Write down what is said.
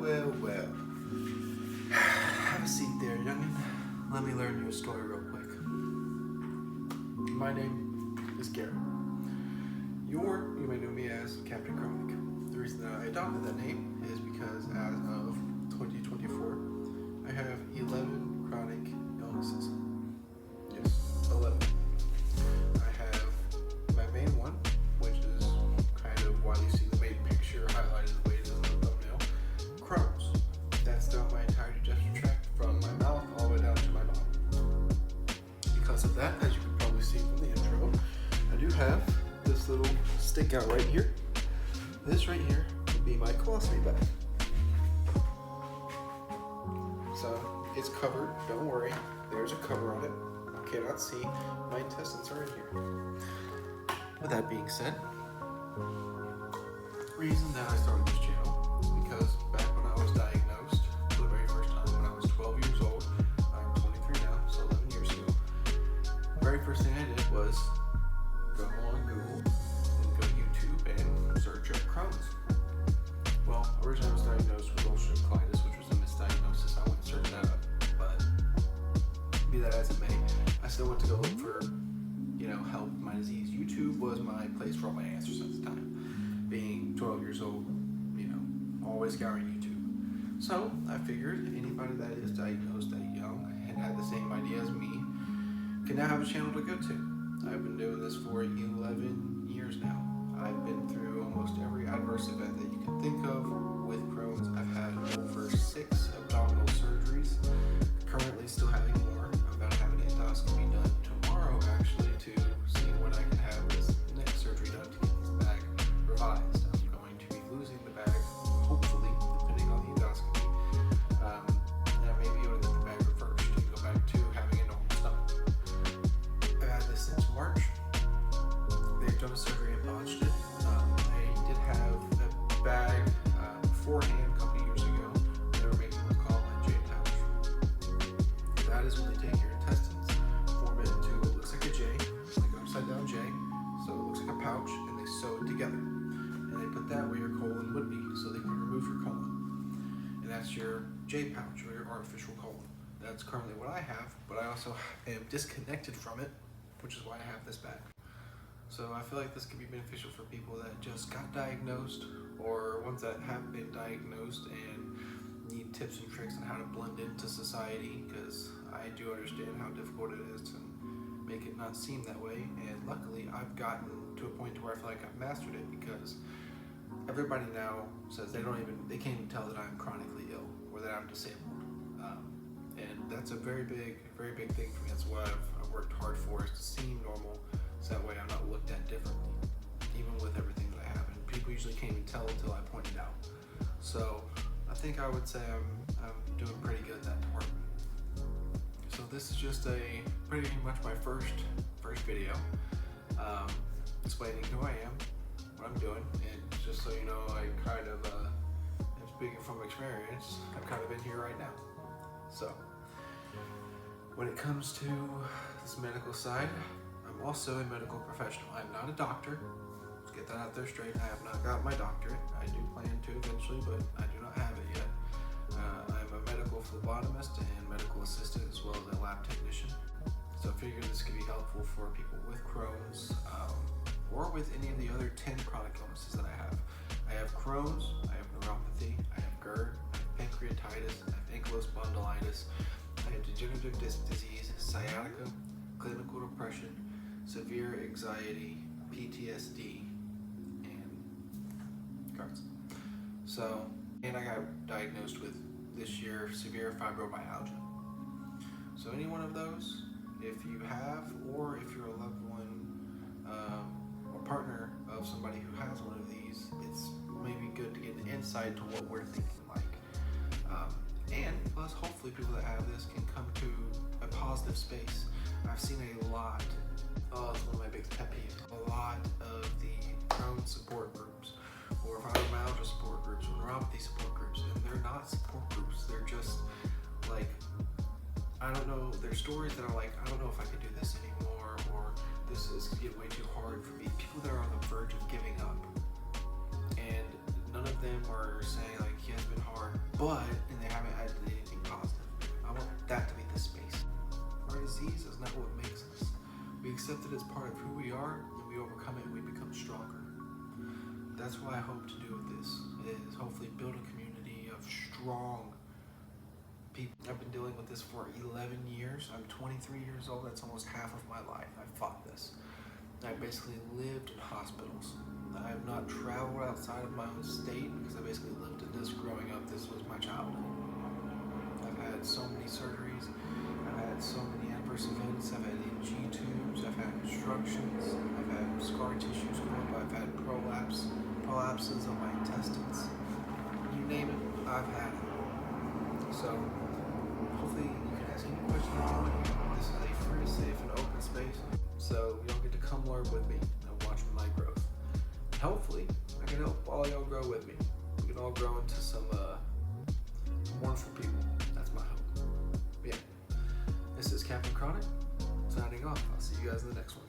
Well. Have a seat there, youngin'. Let me learn you a story real quick. My name is Garrett. You may know me as Captain Chronic. The reason that I adopted that name is because as of 2024, I have 11 chronic illnesses. Yes, 11. I have my main one, which is kind of why you see the main picture highlighted the way it is in the thumbnail. Crohn's. That's down my entire digestive tract from my mouth all the way down to my bottom. Because of that, as you can probably see from the intro, I do have this little stick out right here. This right here would be my colostomy bag. So it's covered, don't worry. There's a cover on it. You cannot see. My intestines are in here. With that being said, the reason that I started this channel is because back when I was diagnosed for the very first time when I was 12 years old, I'm 23 now, so 11 years ago, the very first thing I did was go on Google and go to YouTube and search up Crohn's. Well, originally I was diagnosed with ulcerative colitis, which was a misdiagnosis. I went and searched that up, but be that as it may, I still went to go look for, help with my disease. YouTube was my place for all my answers at the time. Being 12 years old, always scouring YouTube. So I figured anybody that is diagnosed that young and had the same idea as me can now have a channel to go to. I've been doing this for 11 years now. I've been through almost every adverse event that you can think of with Crohn's. I've had over 6 abdominal surgeries. Currently still having more. I'm about to have an endoscopy done tomorrow actually to see when I can have this next surgery done to get this bag revised. I'm going to be losing the bag, hopefully, depending on the endoscopy. And I may be able to get the bag reversed and go back to having a normal stomach. I've had this since March. They've done a surgery and botched it. I did have a bag beforehand a couple years ago. They were making what's called my J pouch. That is when they take your intestines, form it into what looks like a J, like an upside down J, so it looks like a pouch, and they sew it together. And they put that where your colon would be, so they can remove your colon. And that's your J pouch, or your artificial colon. That's currently what I have, but I also am disconnected from it, which is why I have this bag. So I feel like this could be beneficial for people that just got diagnosed, or ones that have been diagnosed and need tips and tricks on how to blend into society, because I do understand how difficult it is to make it not seem that way. And luckily I've gotten to a point to where I feel like I've mastered it, because everybody now says they can't even tell that I'm chronically ill or that I'm disabled. And that's a very big thing for me. That's what I've worked hard for, is to seem normal, so that way I'm not looked at differently, even with everything that I have. And people usually can't even tell until I point it out. So I think I would say I'm doing pretty good at that department. So this is just pretty much my first video, explaining who I am, what I'm doing, and just so you know, I kind of am speaking from experience. I'm kind of in here right now. So when it comes to this medical side, I'm also a medical professional. I'm not a doctor. Let's get that out there straight. I have not got my doctorate. I do plan to eventually, but I do not have it yet. I'm a medical phlebotomist and medical assistant, as well as a lab technician. So I figured this could be helpful for people with Crohn's, or with any of the other 10 chronic illnesses that I have. I have Crohn's, I have neuropathy, I have GERD, I have pancreatitis, I have ankylosing spondylitis, I have degenerative disc disease, sciatica, clinical depression, severe anxiety, PTSD, and Crohn's. And I got diagnosed with this year severe fibromyalgia. So any one of those, if you have, or if you're a loved one, or partner of somebody who has one of these, it's maybe good to get an insight to what we're thinking like. And plus, hopefully people that have this can come to a positive space. I've seen a lot, it's one of my biggest pet peeves, a lot of the Crohn's support groups, or fibromyalgia support groups, or neuropathy support groups, and they're not support groups. They're just like, I don't know, they're stories that are like, I don't know if I could do this anymore, or this is getting way too hard for me. People that are on the verge of giving up, and none of them are saying like, yeah, it's been hard, and they haven't had anything positive. I want that to be the space. Our disease is not what makes us. We accept it as part of who we are, and we overcome it and we become stronger. That's what I hope to do with this, is hopefully build a community of strong people. I've been dealing with this for 11 years. I'm 23 years old. That's almost half of my life. I fought this. I basically lived in hospitals. I have not traveled outside of my own state because I basically lived in this growing up. This was my childhood. I've had so many surgeries. I've had so many adverse events. I've had NG tubes. I've had obstructions. I've had scar tissues grow up. I've had prolapses on my intestines. You name it, I've had it. So hopefully you can ask any questions you want. This is a free, safe, and open space. So y'all get to come learn with me and watch my growth. And hopefully I can help all y'all grow with me. We can all grow into some wonderful people. That's my hope. But yeah. This is Captain Chronic signing off. I'll see you guys in the next one.